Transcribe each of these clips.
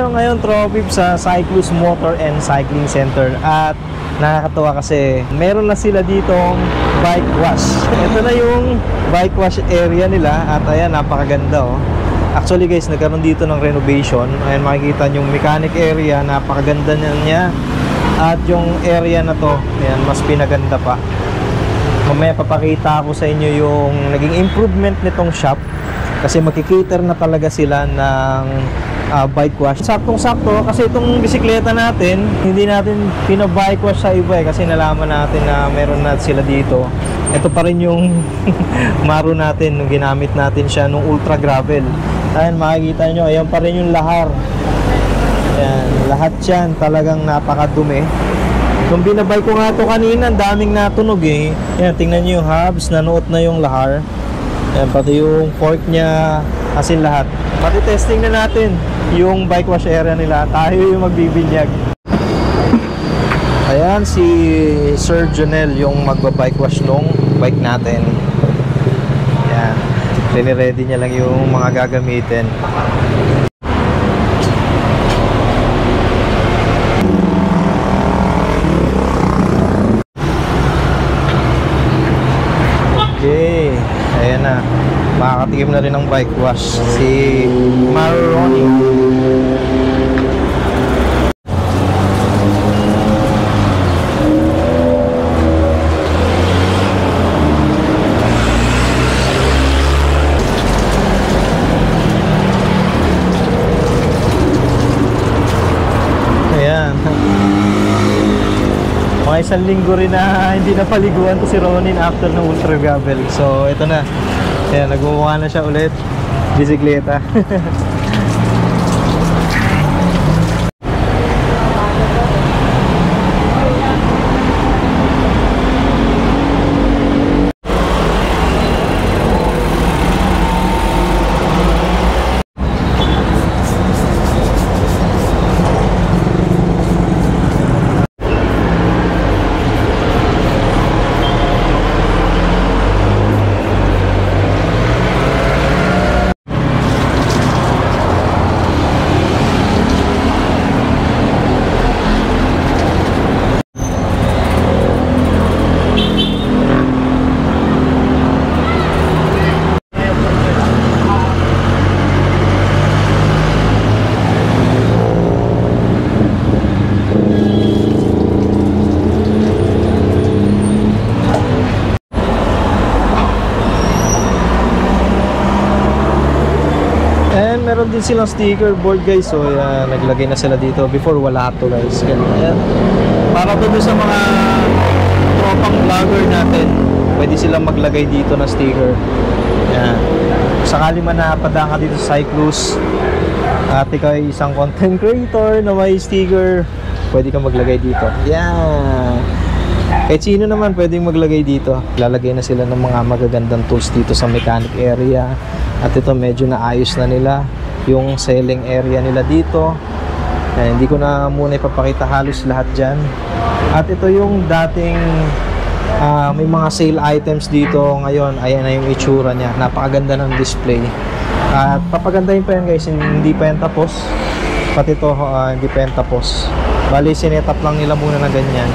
tayo ngayon, Tropip, sa Cyclus Motor and Cycling Center. At nakakatuwa kasi meron na sila ditong bike wash. Ito na yung bike wash area nila. At ayan, napakaganda oh. Actually guys, nagkaroon dito ng renovation. Ayan, makikita yung mechanic area. Napakaganda niya. At yung area na to, ayan, mas pinaganda pa. Mamaya papakita ko sa inyo yung naging improvement nitong shop. Kasi makikiter na talaga sila ng bike wash. Saktong-sakto kasi itong bisikleta natin, hindi natin pina-bike wash sa iba kasi nalaman natin na meron na sila dito. Ito pa rin yung Maru natin nung ginamit natin siya nung ultra gravel. Ayan, makikita nyo, ayan pa rin yung lahar. Ayan, lahat yan talagang napakadumi. Nung binabay ko nga ito kanina, daming natunog eh. Ayan, tingnan nyo yung hubs, nanuot na yung lahar. Ayan, pati yung fork niya, asin lahat. Pati testing na natin yung bike wash area nila. Tayo yung magbibinyag. Ayan, si Sir Jonel yung magba-bike wash nung bike natin. Ayan, ready niya lang yung mga gagamitin. Okay, ayan na. Makakatikim na rin ng bike wash si Maroni. Ayan. Mga isang linggo rin na hindi napaliguan to si Ronin after ng ultra gravel. So ito na. Ayan, nagmumukha na siya ulit. Bisikleta. Meron din silang sticker board guys. So naglagay na sila dito. Before wala to guys. Ayan. Para to sa mga tropang vlogger natin, pwede silang maglagay dito na sticker. Ayan. Sakali man napadaan ka dito sa Cyclus at ikaw ay isang content creator na may sticker, pwede kang maglagay dito. Ayan. Kahit sino naman pwedeng maglagay dito. Lalagay na sila ng mga magagandang tools dito sa mechanic area. At ito medyo naayos na nila yung selling area nila dito. Hindi ko na muna ipapakita halos lahat dyan. At ito yung dating may mga sale items dito. Ngayon ayan na yung itsura nya. Napakaganda ng display. At papagandahin pa yan guys. Hindi pa yan tapos. Pati ito hindi pa yan tapos. Bali sinet up lang nila muna na ganyan.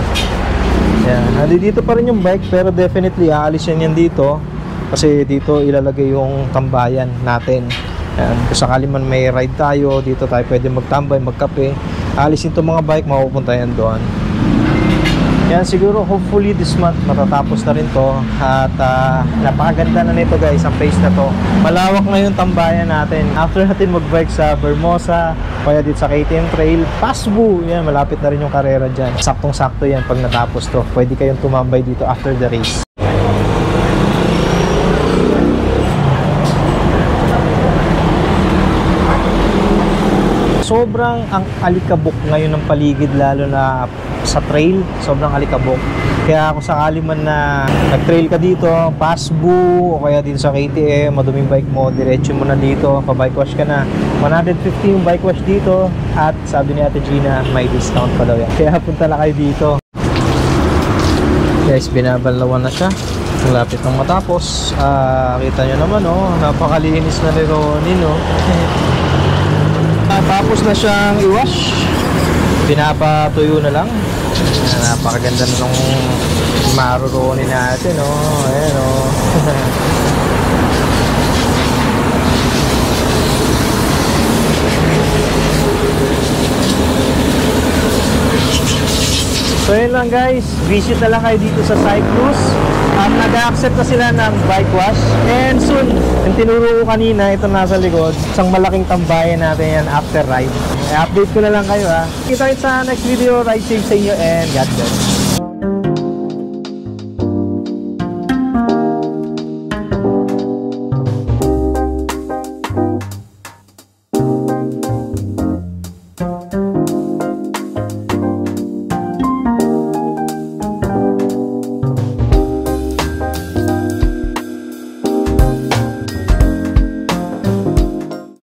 Yan. Dito pa rin yung bike, pero definitely aalis yan dito kasi dito ilalagay yung tambayan natin. Yan. Kung sakali man may ride tayo, dito tayo pwede magtambay, magkape. Aalisin itong mga bike, mapupunta yan doon. Yan, siguro hopefully this month matatapos na rin to. At napakaganda na nito guys, ang place na to. Malawak na yung tambayan natin. After natin magbike sa Bermosa, kaya dito sa KTM Trail, Pasbu, yan, malapit na rin yung karera dyan. Saktong-sakto yan pag natapos to. Pwede kayong tumambay dito after the race. Sobrang ang alikabok ngayon ng paligid, lalo na sa trail, sobrang alikabok. Kaya kung sakali man na nag-trail ka dito, Pasbu o kaya dito sa KTM, maduming bike mo, diretso mo na dito, pa-bike wash ka na. 150 yung bike wash dito at sabi ni Ate Gina, may discount pa daw yan. Kaya punta na kayo dito. Guys, binabalawan na siya. Malapit nang matapos. Kita nyo naman, oh, napakalinis na ni Ronnie, no? Natapos na siyang i-wash. Pinapatuyo na lang. Napakaganda na nung maruroni natin, oh. Ayan, oh. So yun lang guys, visit na lang kayo dito sa Cyclus. Nag-accept na sila ng bike wash. And soon, yung tinuro ko kanina, ito nasa likod, isang malaking tambayan natin yan after ride. I-update ko na lang kayo ha. Kita sa next video, ride safe sa inyo and God bless.